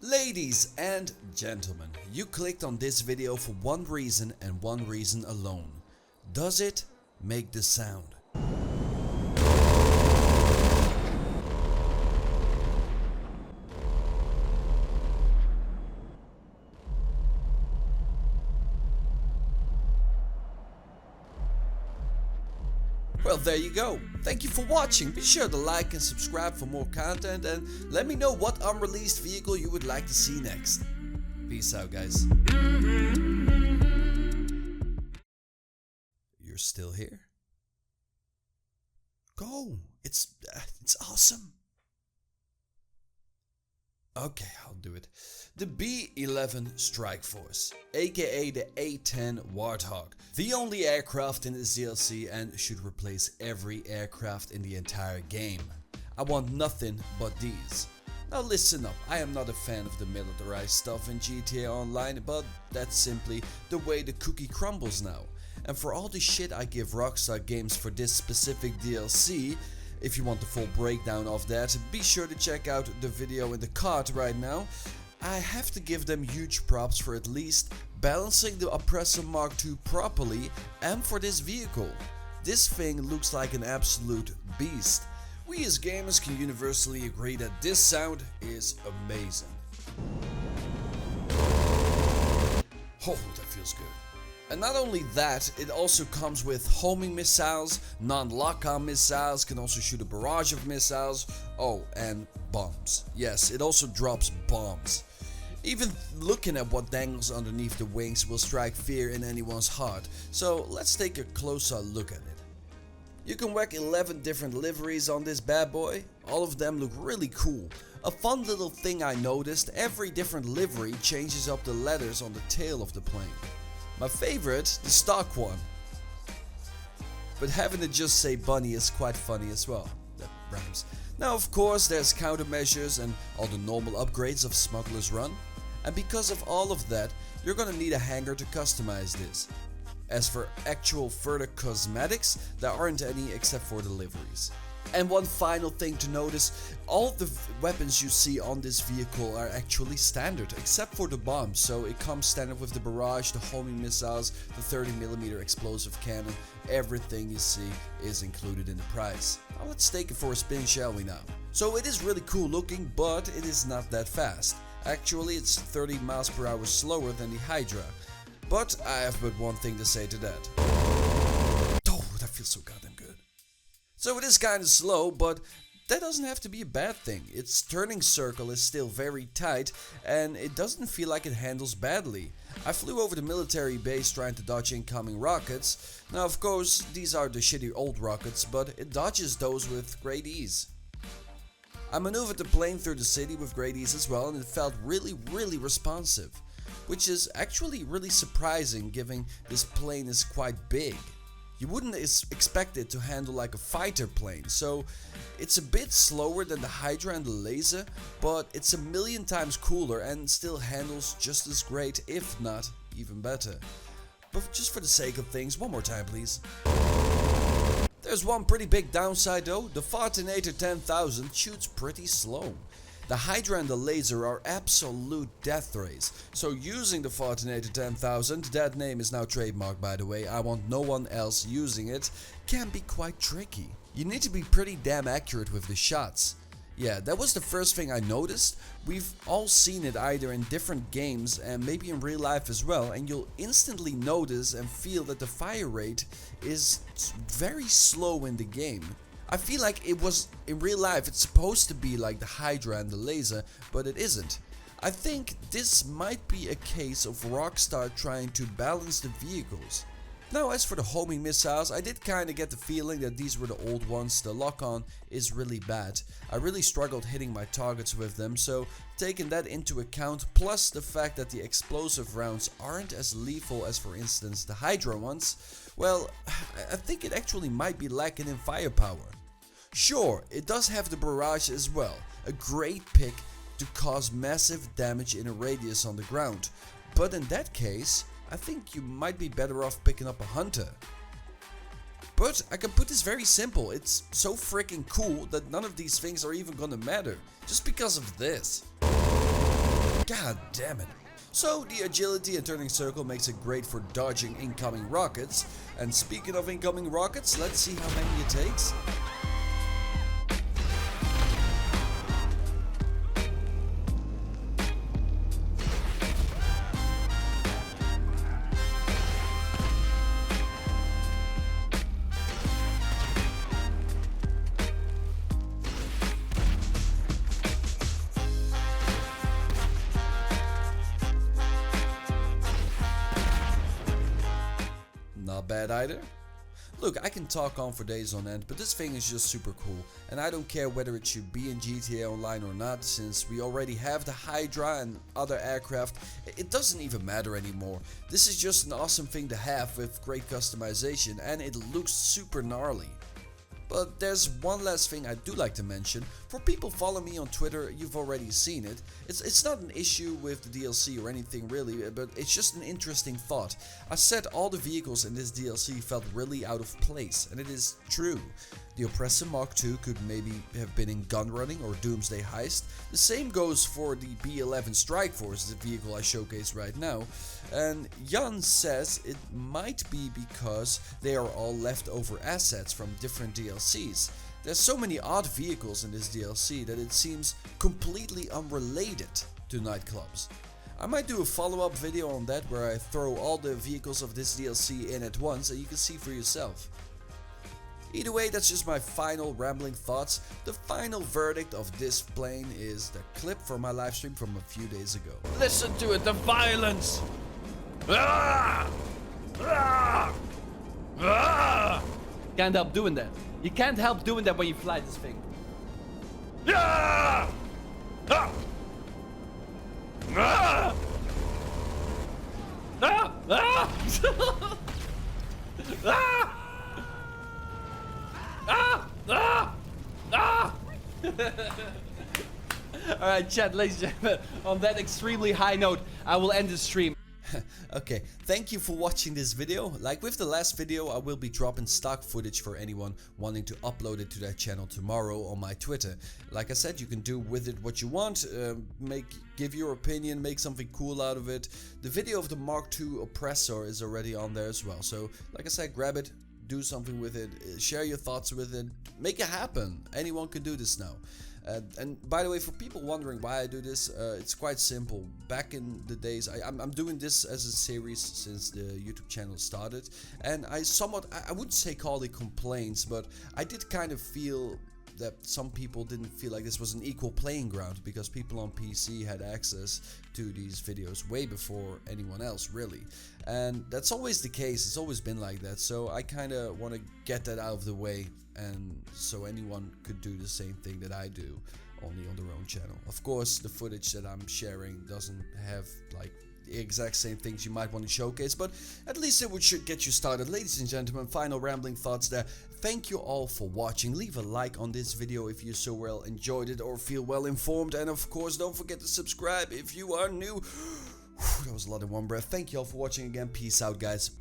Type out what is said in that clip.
Ladies and gentlemen, you clicked on this video for one reason and one reason alone. Does it make the sound? Well, there you go. Thank you for watching. Be sure to like and subscribe for more content and let me know what unreleased vehicle you would like to see next. Peace out, guys. You're still here? Go. It's awesome. Okay, I'll do it. The B11 Strikeforce, aka the A10 Warthog. The only aircraft in this DLC and should replace every aircraft in the entire game. I want nothing but these. Now listen up, I am not a fan of the militarized stuff in GTA Online, but that's simply the way the cookie crumbles now. And for all the shit I give Rockstar Games for this specific DLC, if you want the full breakdown of that, be sure to check out the video in the card right now. I have to give them huge props for at least balancing the Oppressor Mark II properly and for this vehicle. This thing looks like an absolute beast. We as gamers can universally agree that this sound is amazing. Oh, that feels good. And not only that, it also comes with homing missiles, non-lock-on missiles, can also shoot a barrage of missiles, oh, and bombs. Yes, it also drops bombs. Even looking at what dangles underneath the wings will strike fear in anyone's heart, so let's take a closer look at it. You can whack 11 different liveries on this bad boy, all of them look really cool. A fun little thing I noticed, every different livery changes up the letters on the tail of the plane. My favorite, the stock one. But having it just say bunny is quite funny as well. That rhymes. Now of course there's countermeasures and all the normal upgrades of Smuggler's Run. And because of all of that, you're gonna need a hangar to customize this. As for actual further cosmetics, there aren't any except for the liveries. And one final thing to notice, all of the weapons you see on this vehicle are actually standard, except for the bombs. So it comes standard with the barrage, the homing missiles, the 30mm explosive cannon, everything you see is included in the price. Now let's take it for a spin, shall we now? So it is really cool looking, but it is not that fast. Actually, it's 30 miles per hour slower than the Hydra. But I have but one thing to say to that. Oh, that feels so goddamn good. So it is kinda slow, but that doesn't have to be a bad thing. Its turning circle is still very tight and it doesn't feel like it handles badly. I flew over the military base trying to dodge incoming rockets. Now of course these are the shitty old rockets, but it dodges those with great ease. I maneuvered the plane through the city with great ease as well, and it felt really responsive. Which is actually really surprising given this plane is quite big. You wouldn't expect it to handle like a fighter plane, so it's a bit slower than the Hydra and the Laser, but it's a million times cooler and still handles just as great, if not even better. But just for the sake of things, one more time please. There's one pretty big downside though, the Fartinator 10,000 shoots pretty slow. The Hydra and the Laser are absolute death rays, so using the Fartinator 10,000, that name is now trademarked by the way, I want no one else using it, can be quite tricky. You need to be pretty damn accurate with the shots. Yeah, that was the first thing I noticed. We've all seen it either in different games and maybe in real life as well, and you'll instantly notice and feel that the fire rate is very slow in the game. I feel like it was, in real life, it's supposed to be like the Hydra and the Laser, but it isn't. I think this might be a case of Rockstar trying to balance the vehicles. Now as for the homing missiles, I did kinda get the feeling that these were the old ones. The lock-on is really bad. I really struggled hitting my targets with them, so taking that into account, plus the fact that the explosive rounds aren't as lethal as for instance the Hydra ones, well, I think it actually might be lacking in firepower. Sure, it does have the barrage as well, a great pick to cause massive damage in a radius on the ground, but in that case, I think you might be better off picking up a hunter. But I can put this very simple, it's so freaking cool that none of these things are even gonna matter, just because of this. God damn it. So the agility and turning circle makes it great for dodging incoming rockets. And speaking of incoming rockets, let's see how many it takes. Not bad either. Look, I can talk on for days on end, but this thing is just super cool, and I don't care whether it should be in GTA Online or not, since we already have the Hydra and other aircraft. It doesn't even matter anymore. This is just an awesome thing to have with great customization, and it looks super gnarly. But there's one last thing I do like to mention. For people following me on Twitter, you've already seen it. It's not an issue with the DLC or anything really, but it's just an interesting thought. I said all the vehicles in this DLC felt really out of place, and it is true. The Oppressor Mark II could maybe have been in gun running or Doomsday Heist. The same goes for the B11 Strikeforce, the vehicle I showcase right now. And Jan says it might be because they are all leftover assets from different DLCs. There's so many odd vehicles in this DLC that it seems completely unrelated to nightclubs. I might do a follow-up video on that where I throw all the vehicles of this DLC in at once and you can see for yourself. Either way, that's just my final rambling thoughts. The final verdict of this plane is the clip from my livestream from a few days ago. Listen to it, the violence! Ah! Ah! Ah! Can't help doing that. You can't help doing that when you fly this thing. Ah! Ah! Ah! Ah! Ah! Ah! Ah! Ah! Ah! Alright, chat, ladies and gentlemen, on that extremely high note, I will end the stream. Okay, thank you for watching this video. Like with the last video, I will be dropping stock footage for anyone wanting to upload it to their channel tomorrow on my Twitter. Like I said, you can do with it what you want, give your opinion, make something cool out of it. The video of the Mark II Oppressor is already on there as well, so like I said, grab it, do something with it, share your thoughts with it, make it happen. Anyone can do this now. And by the way, for people wondering why I do this, it's quite simple. Back in the days, I'm doing this as a series since the YouTube channel started, and I wouldn't say call it complaints, but I did kind of feel that some people didn't feel like this was an equal playing ground because people on PC had access to these videos way before anyone else really, and that's always the case. It's always been like that, so I kind of want to get that out of the way, and so anyone could do the same thing that I do, only on their own channel. Of course, the footage that I'm sharing doesn't have like the exact same things you might want to showcase, but at least it should get you started. Ladies and gentlemen, final rambling thoughts there. Thank you all for watching. Leave a like on this video if you so well enjoyed it or feel well informed, and of course don't forget to subscribe if you are new. That was a lot in one breath. Thank you all for watching again. Peace out, guys.